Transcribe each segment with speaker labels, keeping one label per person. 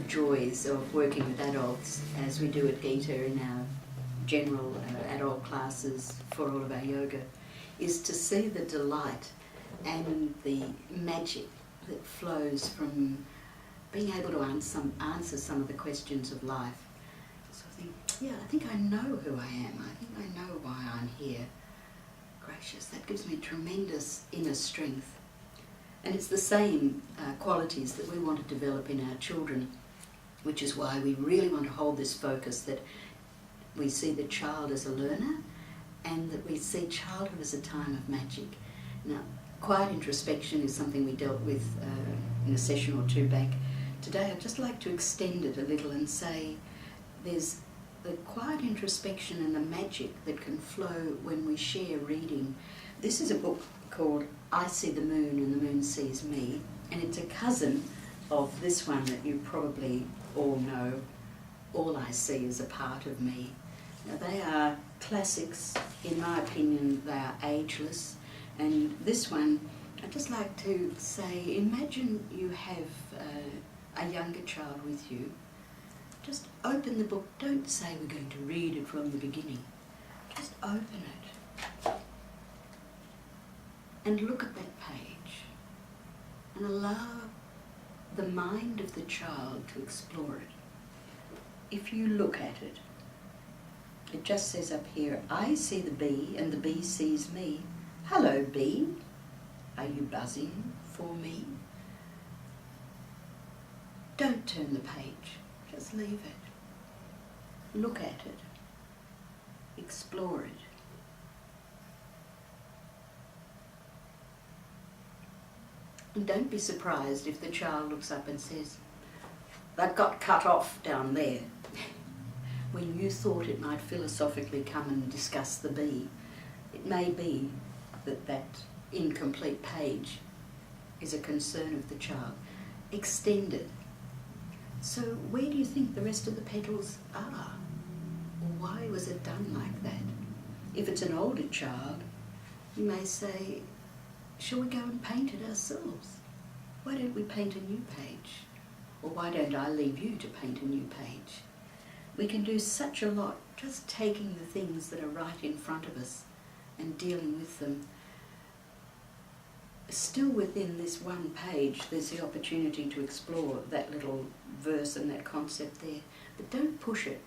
Speaker 1: joys of working with adults, as we do at Gita in our general adult classes for all of our yoga, is to see the delight and the magic that flows from being able to answer some of the questions of life. So I think, yeah, I think I know who I am. I think I know why I'm here. Gracious, that gives me tremendous inner strength. And it's the same qualities that we want to develop in our children, which is why we really want to hold this focus that we see the child as a learner and that we see childhood as a time of magic. Now, quiet introspection is something we dealt with in a session or two back. Today I'd just like to extend it a little and say there's the quiet introspection and the magic that can flow when we share reading. This is a book called I See the Moon and the Moon Sees Me, and it's a cousin of this one that you probably all know, All I See Is a Part of Me. Now they are classics, in my opinion. They are ageless, and this one I'd just like to say, imagine you have a younger child with you. Just open the book. Don't say we're going to read it from the beginning. Just open it and look at that page and allow the mind of the child to explore it. If you look at it, it just says up here, I see the bee and the bee sees me. Hello, bee. Are you buzzing for me? Don't turn the page. Just leave it. Look at it. Explore it. And don't be surprised if the child looks up and says, that got cut off down there. When you thought it might philosophically come and discuss the bee, it may be that that incomplete page is a concern of the child. Extend it. So where do you think the rest of the petals are? Or why was it done like that? If it's an older child, you may say, shall we go and paint it ourselves? Why don't we paint a new page? Or why don't I leave you to paint a new page? We can do such a lot just taking the things that are right in front of us and dealing with them. Still within this one page, there's the opportunity to explore that little verse and that concept there. But don't push it.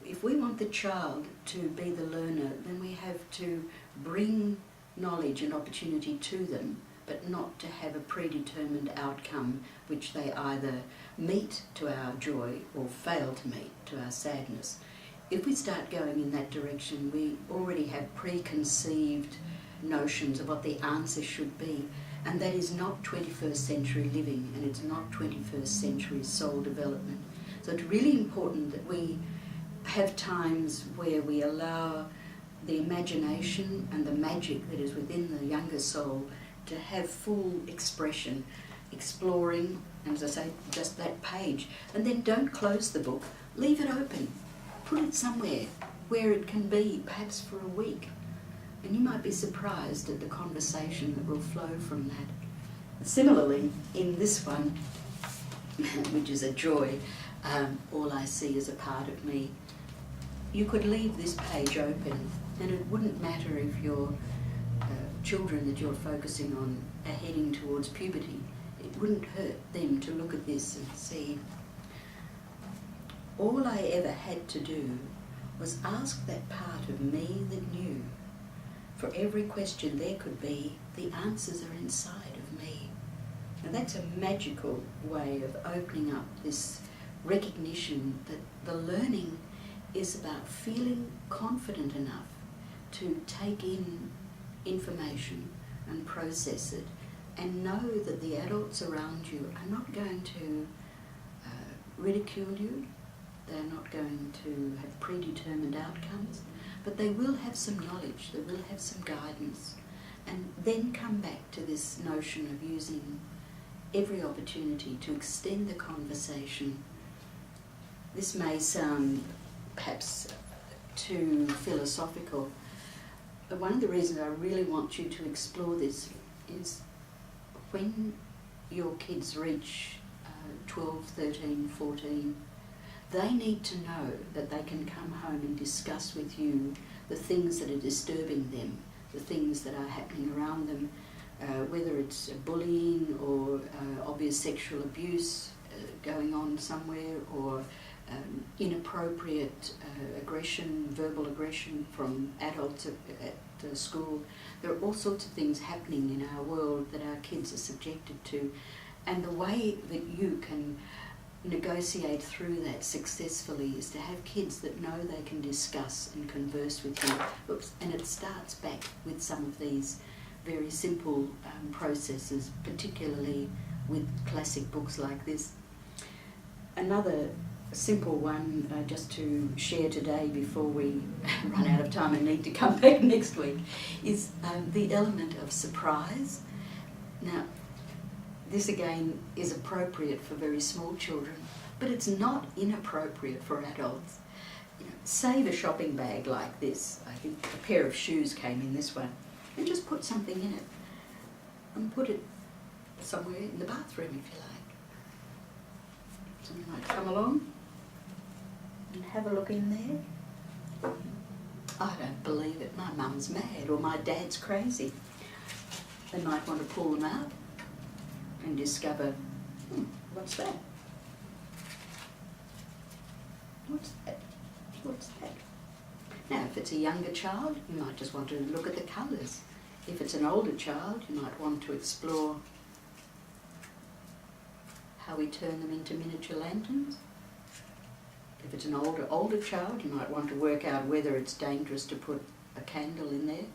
Speaker 1: If we want the child to be the learner, then we have to bring knowledge and opportunity to them, but not to have a predetermined outcome which they either meet to our joy or fail to meet to our sadness. If we start going in that direction, we already have preconceived notions of what the answer should be, and that is not 21st century living, and it's not 21st century soul development. So it's really important that we have times where we allow the imagination and the magic that is within the younger soul to have full expression, exploring, and as I say, just that page. And then don't close the book, leave it open. Put it somewhere where it can be, perhaps for a week. And you might be surprised at the conversation that will flow from that. Similarly, in this one, which is a joy, All I See Is a Part of Me, you could leave this page open, and it wouldn't matter if your children that you're focusing on are heading towards puberty. It wouldn't hurt them to look at this and see, all I ever had to do was ask that part of me that knew. For every question there could be, the answers are inside of me. And that's a magical way of opening up this recognition that the learning is about feeling confident enough to take in information and process it, and know that the adults around you are not going to ridicule you, they're not going to have predetermined outcomes, but they will have some knowledge, they will have some guidance, and then come back to this notion of using every opportunity to extend the conversation. This may sound perhaps too philosophical, but one of the reasons I really want you to explore this is when your kids reach 12, 13, 14, they need to know that they can come home and discuss with you the things that are disturbing them, the things that are happening around them, whether it's bullying or obvious sexual abuse going on somewhere, or inappropriate aggression, verbal aggression from adults at school. There are all sorts of things happening in our world that our kids are subjected to, and the way that you can negotiate through that successfully is to have kids that know they can discuss and converse with you. And it starts back with some of these very simple processes, particularly with classic books like this. Another simple one just to share today before we run out of time and need to come back next week is the element of surprise. Now, this again is appropriate for very small children, but it's not inappropriate for adults. You know, save a shopping bag like this. I think a pair of shoes came in this one, and just put something in it, and put it somewhere in the bathroom if you like. Something might come along and have a look in there. I don't believe it, my mum's mad or my dad's crazy. They might want to pull them out and discover, what's that? What's that? What's that? Now, if it's a younger child, you might just want to look at the colours. If it's an older child, you might want to explore how we turn them into miniature lanterns. If it's an older child, you might want to work out whether it's dangerous to put a candle in there.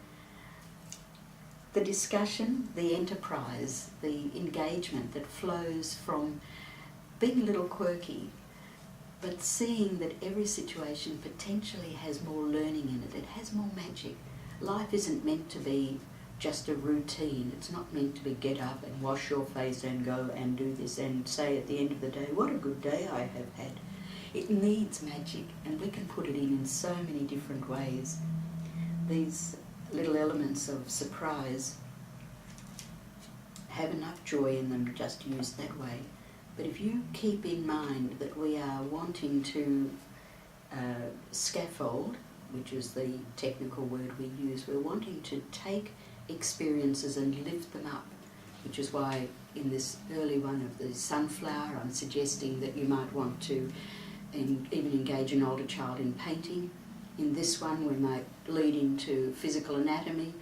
Speaker 1: The discussion, the enterprise, the engagement that flows from being a little quirky, but seeing that every situation potentially has more learning in it. It has more magic. Life isn't meant to be just a routine. It's not meant to be get up and wash your face and go and do this and say at the end of the day, what a good day I have had. It needs magic, and we can put it in so many different ways. These little elements of surprise have enough joy in them just used that way. But if you keep in mind that we are wanting to scaffold, which is the technical word we use, we're wanting to take experiences and lift them up, which is why in this early one of the sunflower I'm suggesting that you might want to even engage an older child in painting. In this one we might lead into physical anatomy,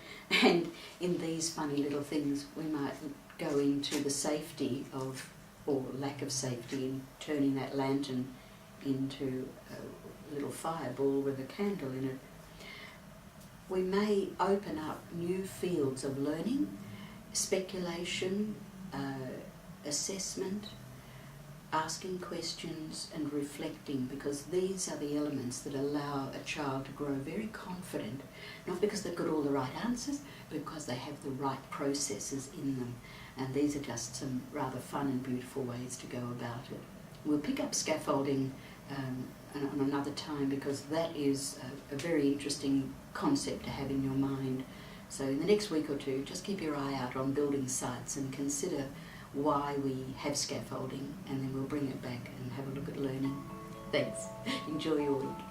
Speaker 1: and in these funny little things we might go into the safety of, or lack of safety, in turning that lantern into a little fireball with a candle in it. We may open up new fields of learning, speculation, assessment, asking questions and reflecting, because these are the elements that allow a child to grow very confident, not because they've got all the right answers, but because they have the right processes in them. And these are just some rather fun and beautiful ways to go about it. We'll pick up scaffolding on another time, because that is a very interesting concept to have in your mind. So in the next week or two, just keep your eye out on building sites and consider why we have scaffolding, and then we'll bring it back and have a look at learning. Thanks. Enjoy your week.